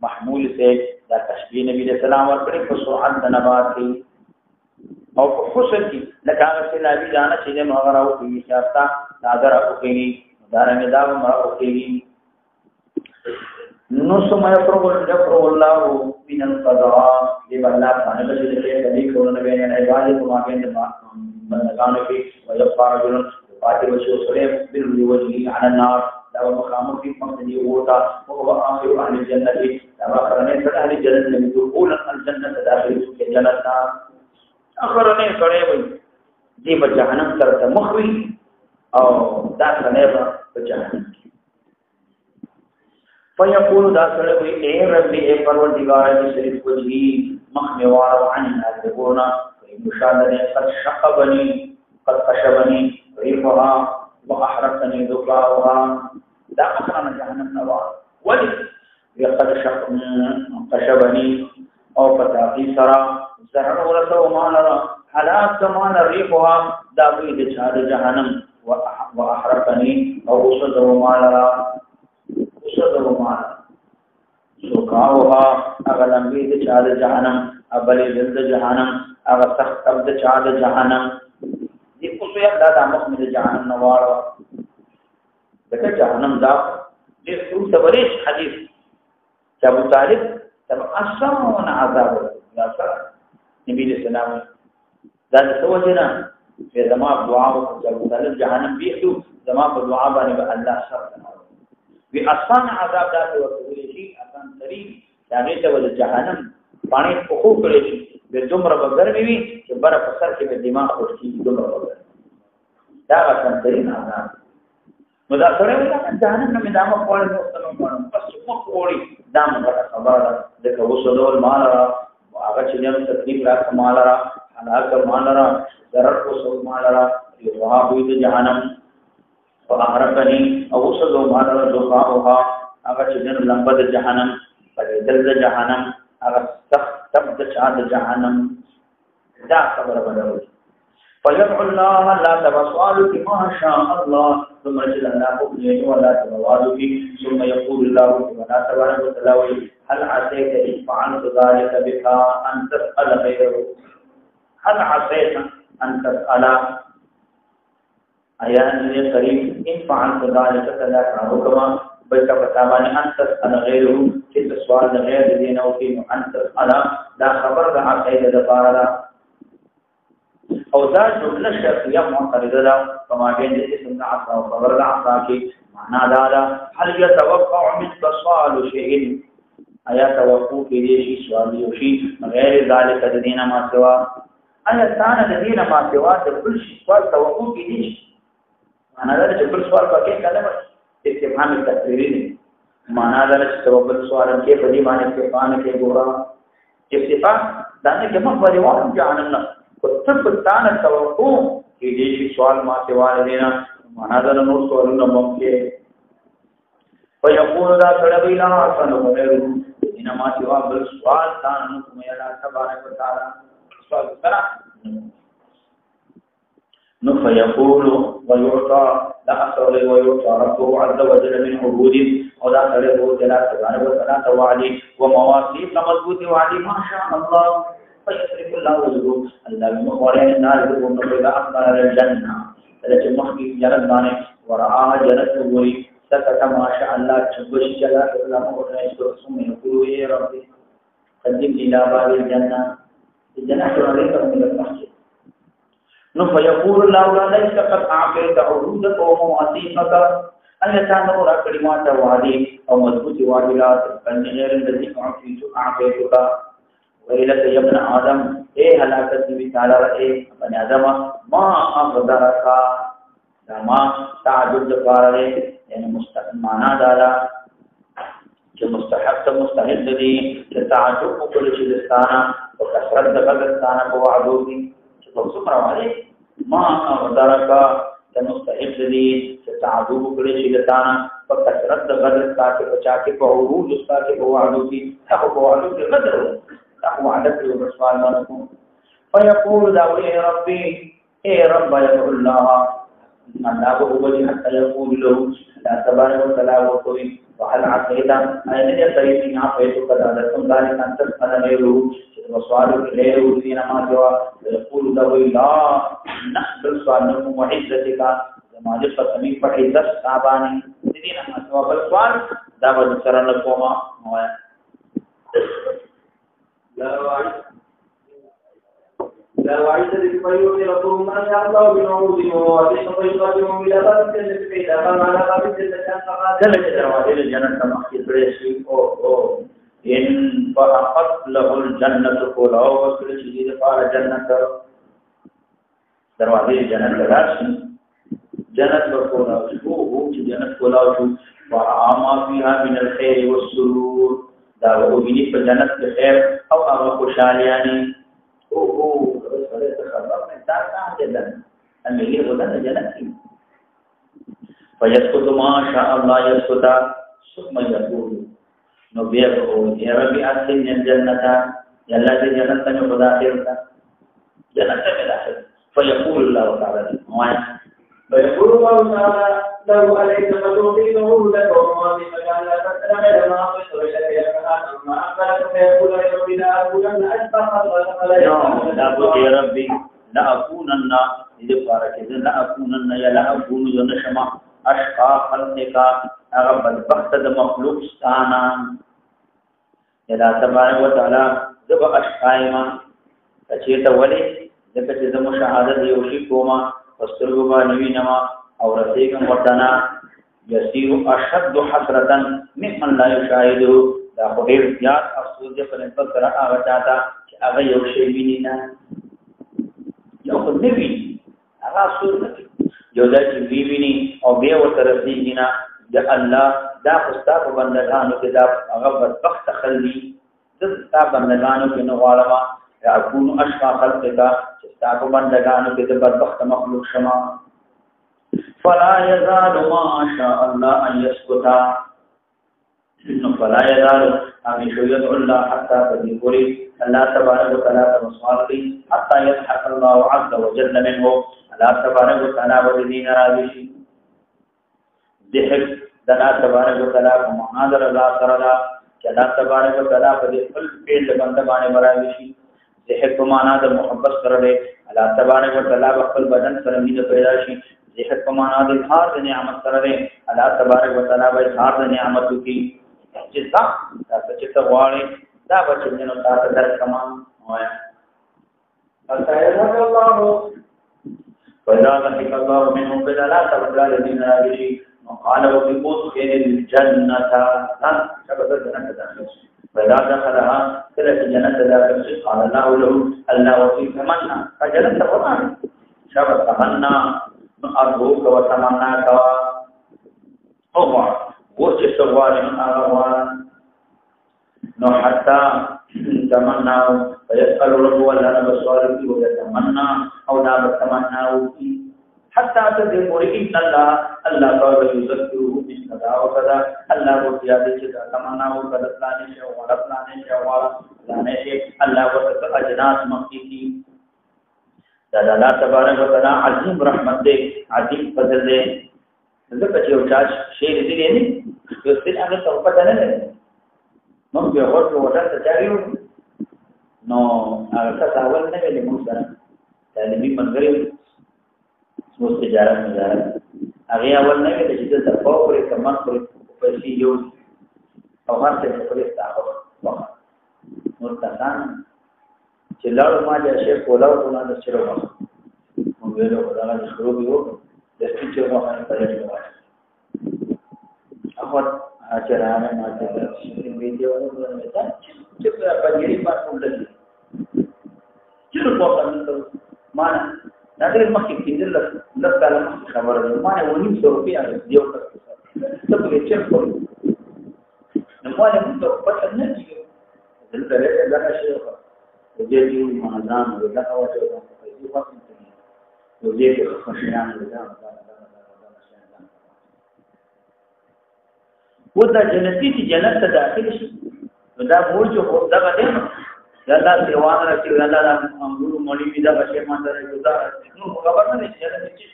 محمول سے دا تشبیه نبی علیہ السلام ورکړي په سرعت د نبات کې او په حسن کې لکه هغه سیلابي دانه چې نو هغه راو کې شافتا نادر اوخی دارنګ دا ما اوخی نو سمای پرو الله من القضاء لله باندې چې دې کولونه به نه عبادت ما کې بندگانو کې ويقع رجل فاتر وشو سليم بالوجه على النار دا مقام في مقدي وتا وهو اخر اهل الجنه دا اخرنه اهل الجنه من دخول الجنه داخل في الجنه اخرنه کړي وي دې په جهنم تر مخوي او دا څنګه په جهنم فيقول دا سره وي اے رب اے پروردگار دې شریف وجهي مخموار عن الذين مشاهده قد شقبني قد قشبني ريحها واحرقني ذكاؤها دا اخرنا جهنم نوار ولي قد قشبني او فتاقي سرا زهر ورثه ما نرى حالات ما ريحها دا بيد جهنم واحرقني او وصده ما نرى ذكاؤها اغلم بيد جهنم ابل جلد جهنم هغه سخت اب د چا د جهنم دې کو څه یاد دا مخمد جهنم نوار دغه جهنم دا دې ټول تبریش حدیث چې ابو طالب تم اسمون عذاب یا سره نبی دې سلام دا څه وجنه چې زما دعا او ابو طالب جهنم بیخو زما په دعا باندې الله سره وی اسان عذاب دا ورته شي اسان سری دا ته ول جهنم باندې خو کړی شي د دومره بغرمي وي چې بره په سر کې د دماغ خوشي دومره بغرمي دا غوښتل دي نه نو دا سره وي دا جهنم نه مدامه کوله نو ستنو کوم پس مو کوړي دا موږ خبره ده که وسلول مال را هغه چې نو تکلیف را مال را هلاک مال را ضرر کو سو مال را یو وي د جهنم او احرقني او وسلول مال را ذوقها هغه چې نو لمبد جهنم په دل جهنم هغه تب د چا د جهنم دا خبره بدلوي فيدعو الله لا تبصال ما شاء الله ثم جل الله بني ولا تبواد ثم يقول الله ولا تبارك وتعالى هل عسيت ان فعلت ذلك بك ان تسال غيره هل عسيت ان تسال ايان قريب ان فعلت ذلك كذا كما بلکہ بتاوانی ان تسال غیره چې سوال غیر دین او کې ان تسال دا خبر د عقیده د بارا او دا جمله شرطیه معترضه ده کما بین اسم عصا او خبر د عصا کې معنا دا هل يتوقع من تصال شيء ایا توقع کې شي سوال یو شي غیر ذلك د دین ما سوا ایا ثانه د دین ما سوا د بل شي سوال توقع کې دي معنا دا چې بل سوال پکې کلمه استفهام تقریری نه معنا دا چې توبه سوال کې په دې باندې استفهام کې ګورا استفهام دا نه کوم پریوار جاننا کتب تان توقع کې دې سوال ما سوال دینا معنا دا نور سوالونه ممکن فيقول دا کړه لا سن غیر انما سوا بل سوال تان کوم یا تبارک وتعالى سوال کرا نو فيقول ويعطى لا أسأل ويعطى ربه عز وجل من عبود ولا سأله جل تبارك وتعالى وعلي ومواثيق مضبوط وعلي ما شاء الله فيصرف الله وجهه الله بمقوله النار يقول نبيلا أقبل الجنة التي محكي جنة بانه ورآها جنة وغري سكت ما شاء الله تشبش جلا الله مقوله يسر سمه يقولوا يا ربي قدم إلى باب الجنة الجنة عليك من المسجد فيقول الله ليس قد أعطيت عروضك ومواثيقك أن يتعنور كلمات وعدي أو مضبوط وعدلات فالنغير الذي أعطيتك وإلك يا ابن آدم إيه هلاكت بتعالى إيه ابن آدم ما أقدرك ما تعجب دفاره يعني معنى دالا مستحق مستحق لدي تعجب كل شيء لستانا وكسرت دفلستانا وعدوكي فسمر عليه ما أقدرك مستحق لدي تعجب كل شيء لستانا وكسرت غدرستاك وچاكي وعروج استاك وعدوكي تحب وعدوكي غدر تحب وعدك ورسوال منكم فيقول داوي يا ربي اے رب يقول الله الله وجه حتى يقول له لا تبارك وتعالى وقوي وهل عقيدا أين يسري نعم فيتك ذلكم ذلك أنت أدميره وسؤالك إليه وزين ما جوا ويقول له لا نقبل سؤالكم وعزتك ما جفت سميك فحيزت صعباني سيدنا ما جواب السؤال دعوة سرن لكوما مويا لا وعيد للفيوم ربهم ما شاء الله بنعوذهم ووعدهم فيقاتلهم إلى باب الجنة فإذا قام على باب الجنة كان فقال جلت دروازة الجنة كما أخذ بريشي إن فأخذ له الجنة كلها وكل شيء فعل الجنة دروازة الجنة راشي جنة كلها شو جنة كلها وعما فيها من الخير والسرور دعوة بني فجنة الخير أو أما خشالياني فيسكت ما شاء الله يسكت ثم يقول نبيه يا ربي أدخلني الجنة يلا في جنة مداخلك جنة مداخل فيقول الله تعالى فيقول الله تعالى له عليك فتوقيته لك ومواظبك على فتنة لما أقصر لك يا ما أقبلك فيقول يا ربي لا أكونن أشبه يا ربي لا أكونن إذا فارك لا أكونن يا لا أكون ينشما أشقى خلقك أغب البخت مخلوق ستانا يا تبارك وتعالى ذب أشقائما كشيت ولي ذكت ذم شهادة يوشيكوما واسترغبا نوينما أو رسيكا وطنا يسير أشد حسرة ممن لا يشاهده لا خير ياد أفسوس فلنفل ترى آغتاتا أغا يوشي بينينا يوخد نبي أغا أفسوس نبي جودا چوی بینی او بے وترسینا یا الله دا خستا په بندگانو کې دا هغه بدبخت خللی دستا بندگانو کې نو غالما یا اكون اشقى خلقك ستا په بندگانو کې د بدبخت مخلوق شما فلا يزال ما شاء الله ان يسكت فلا يزال ان يدعو الله حتى تذكري الله تبارك وتعالى تمصالي حتى يضحك الله عز وجل منه الله تبارك وتعالى ودين راضي ذهب دنا تبارك وتعالى معاذ الله تعالى الله تبارك وتعالى په خپل پیل باندې باندې راضي شي ذهب معنا د محبت سره الله تبارك وتعالى خپل بدن سره مینه پیدا شي ذهب معنا د اظهار د نعمت سره الله تبارك وتعالى به اظهار د نعمت کی جزا چې تغواړي دا بچنه تاسو درکما وایا فسيرك الله فإذا ضحك الله منه فإذا لا تبدأ الذين راجعين وقال وبقوت خير الجنة شبه الجنة داخل فإذا دخلها كلت الجنة داخل قال الله له الله وفي تمنى فجنة تمنى شبه تمنى أرجوك وتمناك هو وجه سوار من أغوان نو حتى تمنى ويسأل ربه ولا نبصارك ويتمنى أو لا بتمناه حتى تذكر إن الله قال يذكره مثل ذا وكذا الله بزيادة تمناه وكذا فلان شيء ولا فلان شيء ولا فلان شيء الله وكذا أجناس مخيتي الله تبارك وتعالى عظيم رحمت دے عظيم فضل دے ذکر چې او چاش شی دې نه یو څه هغه څه پته نه لري موږ به ورته ورته چاريو نو هغه تاول نه ویلې موږ سره تعلیمي منګري مو تجارت هغه اول نه ویلې چې د پاورې کمان پرې پیسې یو او هر څه پرې تاسو نو تاسو چې لاړ ما دې شي کولاو نه د چیرې مو ویلو دا نه شروع یو د چې نو باندې پېژنه هغه اچرانه ماته د ویډیو ورو دا چې په پنځري باندې ولګي چې په باندې معنا دا د مخکې کېدل د کلام خبره ده معنا ونی سو روپیا دیو ته څه په چې په نو معنا موږ په پټ نه دي دلته دا شی خو دې دې مهزان دا اوته په دې وخت کې نو دې په خوشیان ده ودا جنتی چې جنت ته داخل شي دا مور جو دا باندې دا دیوان راځي دا د امرو مولي دا بشه ماته دا نو خبر نه شي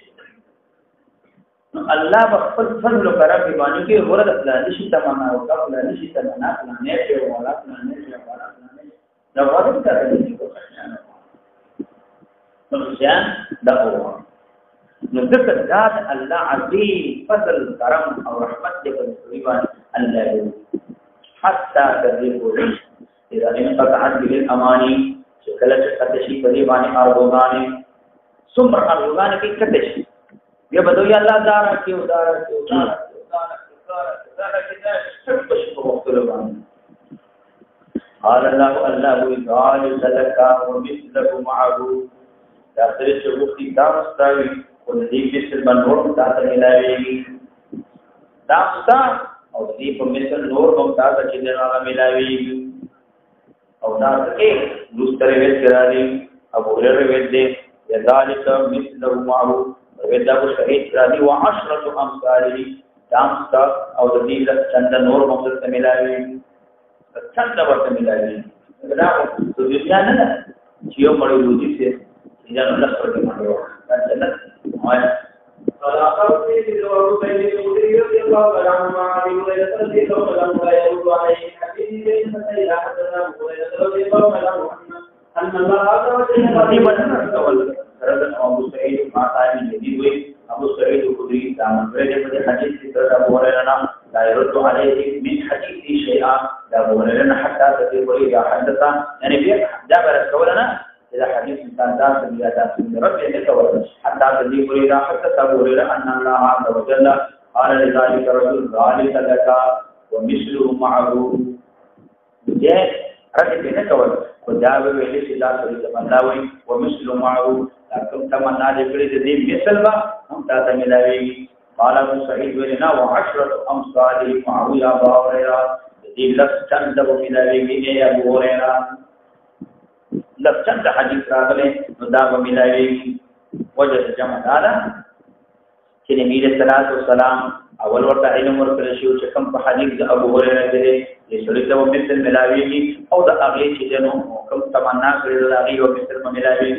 نو الله بخپل فضل او کرم باندې کې ورته فلاني شي تمنا او فلاني شي تمنا نه شي ولا نه شي ولا نه دا وایي دا دې کو نو ځان دا هو نو ذکر ذات الله عظیم فضل کرم او رحمت دې په دیوان الله حتى تذيبوا اذا انقطعت به الاماني شكلت قدشي بدي باندې ارغوغانه ثم ارغوغانه کې کتشي بیا بدو یا الله دارا کې ودارا کې قال الله قال لك ومثله معه داخل شوقي داستاوي ودي مثل منور تاسو ملاويږي داستا او دې په مثل نور هم تاسو چې نه ملاويږي او تاسو کې دوستره ویل کړی ابو هريره ویل دي ذلك مثله معه ودا کو شهید راضي وعشره امثاله دامستا او دې چند نور هم تاسو ملاويږي چند ورته ملاويږي دا د دنیا نه چې یو مړی وځي چې دا نه څه کوي دا جنت وایي فلاقوا في الأرض بين المدير الله عنهما بولاية الذكر فلما يرد عليه حديث فإذا حدثنا بولاية الذكر فلما أن الله عز وجل قديما تولى رضا أبو سعيد ما كان يجيب أبو سعيد الخدري دامن فريد حديث ذكر أبو هريرة لا يرد عليه من حديث شيئا لا أبو هريرة حتى تذكر إذا حدث يعني بيك جابر الكولنا إذا حديث كان ذات من رب يتولى حتى تذيب إلى حتى تقول أن الله عز وجل قال لذلك رجل ذلك لك ومثله معه جاء رب يتولى وجاب ویلی سلا سری تمناوي ومثله معه لكن تمنا دې دې مثل با هم تاسو ملاوي قال ابو سعيد ولنا وعشره امثال معه يا ابو هريره دې لفظ چند ملاوي يا ابو هريره لفظ حدیث راغله نو دا به ملاوي وجه جمع دالا چې نبی رسول الله اول ورته علم ورکړل شو چې کوم په حدیث د ابو هريره کې د شریعت او مثل ملاوي او د هغه چې جنو کوم تمنا کړی د هغه او مثل ملاوي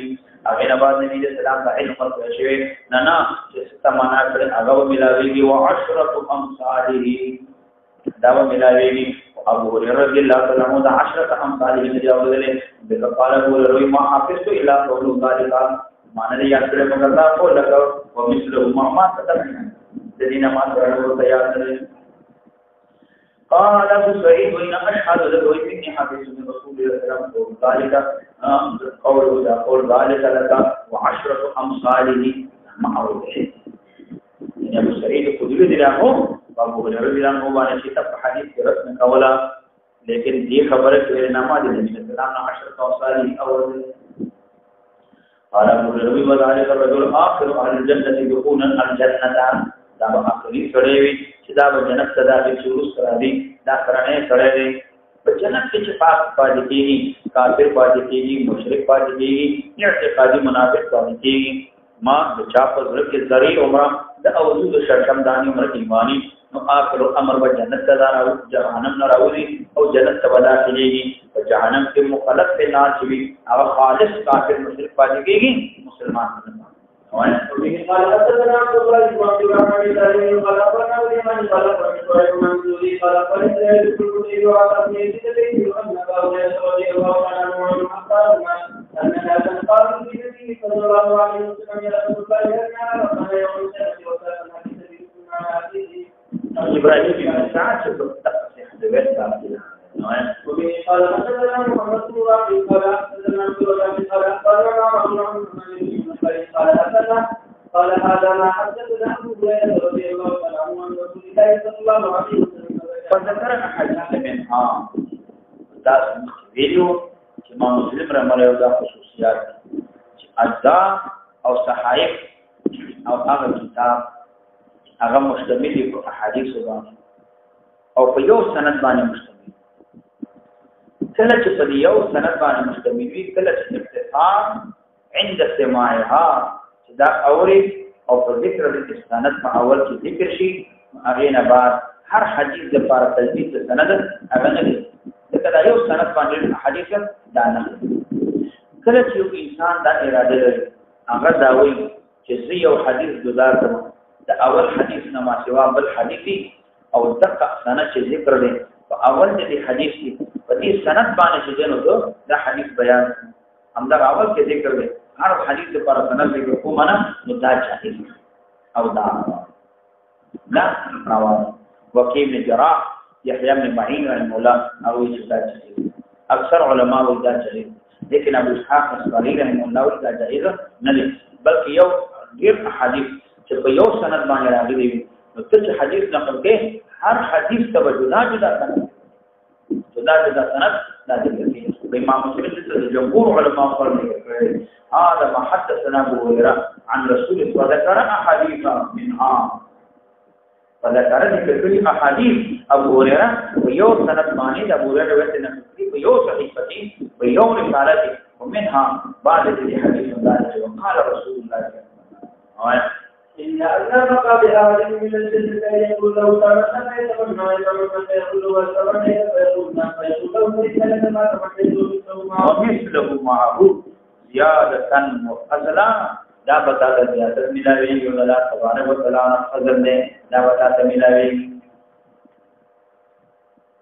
هغه نه بعد نبی رسول الله علم ورکړل شو نه چې تمنا کړی هغه ملاوي او عشره امثاله دا ملاوي ابو هريره رضی الله تعالی عنہ دا 10 امثال یې جواب دي بقال ابو هريره ما حافظ الا قول ذلك معنی یې اصله مگر دا کو لګو او مثله ما تدمن الذين ما تروا تيار قال ابو سعيد وان اشهد له اني حافظ من رسول الله صلى الله عليه وسلم قول ذلك لك وعشره امثاله معروف يعني ابو سعيد خدري دي له ابو هريره رضی الله عنه باندې چې په حدیث کې رسم کولا لیکن دې خبره کې نامه دي چې اسلام 10 امثال اول قال ابو هريره وذلك الرجل اخر اهل الجنه دخولا الجنه دا به اخري سره وي چې دا به جنت ته داخل شي ورس را دي دا کرانه سره دي په جنت کې چې پاک پاتې کیږي کافر پاتې کیږي مشرک پاتې کیږي اعتقادي منافق پاتې کیږي ما د چا په ځل کې ذری عمره د اوجود شرم دانی عمر ایمانی نو اخر امر به جنت ته راو جهنم نه راوي او جنت ته داخليږي او جهنم کې مخالف به نه شي او خالص کافر مشرک پاتې کیږي مسلمان نه وایي قال حدثنا عبد الله بن عبد الرحمن بن سعيد قال أخبرنا ابن من قال سمعت منصور الزهري قال قلت الكل وعلى في سبيل أن أبا رضي الله عنه أخبرنا أننا تنقل في النبي صلى الله عليه وسلم إلى رسول الله أن ربنا يوم السبت وسلم في سبيل إبراهيم بن سعد تقصي حدث وبه قال حدثنا محمد بن رافع قال حدثنا عبد الله بن قال أخبرنا رجل عن قال حدثنا قال هذا ما حدثنا أبو هريرة رضي الله تعالى عنه عن رسول الله صلى الله عليه وسلم فذكر أحاديث منها داس فيديو إمام مسلم رحمه الله خصوصيات أجزاء أو صحائف أو هذا الكتاب هذا مشتمل في أحاديث او په یو سند باندې مشتمل کله چې په یو سند باندې مشتمل وي کله چې ابتفاع عند سماعها چې دا اوري او په ذکر د سند په اول کې ذکر شي هغه نه بعد هر حدیث د لپاره تلبیس سند هغه نه دي دا یو سند باندې حدیث دا نه کله چې یو انسان دا اراده لري هغه دا وایي چې یو حدیث جدا کړم د اول حدیث نه ما سوا بل حدیثي او دقه سند چې ذکر دی په اول دې حدیث کې په دې سند باندې چې جنو دا حدیث بیان هم دا اول کې ذکر دی هر حدیث پر سند ذکر کوم نه نو دا حدیث او دا لا رواه وكيع بن جراح يحيى بن معين رحمه الله او دا اکثر علماء دا چلے لیکن ابو اسحاق اسقلانی رحمه الله دا جائز نه بلکې یو ډیر حدیث چې په یو سند باندې راغلي وي نو چې حدیث نقل کې هر حدیث ته جدا سند دا ذکر کوي امام مسلم د جمهور علماء فرمایي هذا ما حدثنا ابو هريره عن رسول الله وذكر احاديث منها فذكر ذكر احاديث ابو هريره ويو سند باندې ابو هريره وته نقل په یو صحیفه په یو رساله ومنها بعد الحديث ذلك وقال رسول الله صلى الله عليه وسلم إن أنفق بأهل من الجنة يقول له تعالى يتمنى يتمنى يقول وتمنى فيقول ما فيقول له ليس لك ما تمنى ومثله معه زيادة مفصلة لا بتا زيادة ملاوي ولا تبارك وتعالى فضل دے لا بتا ملاوي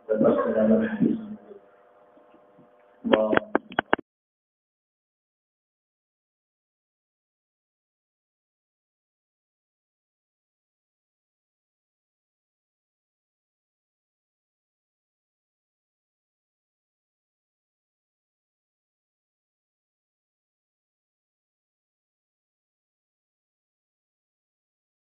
بس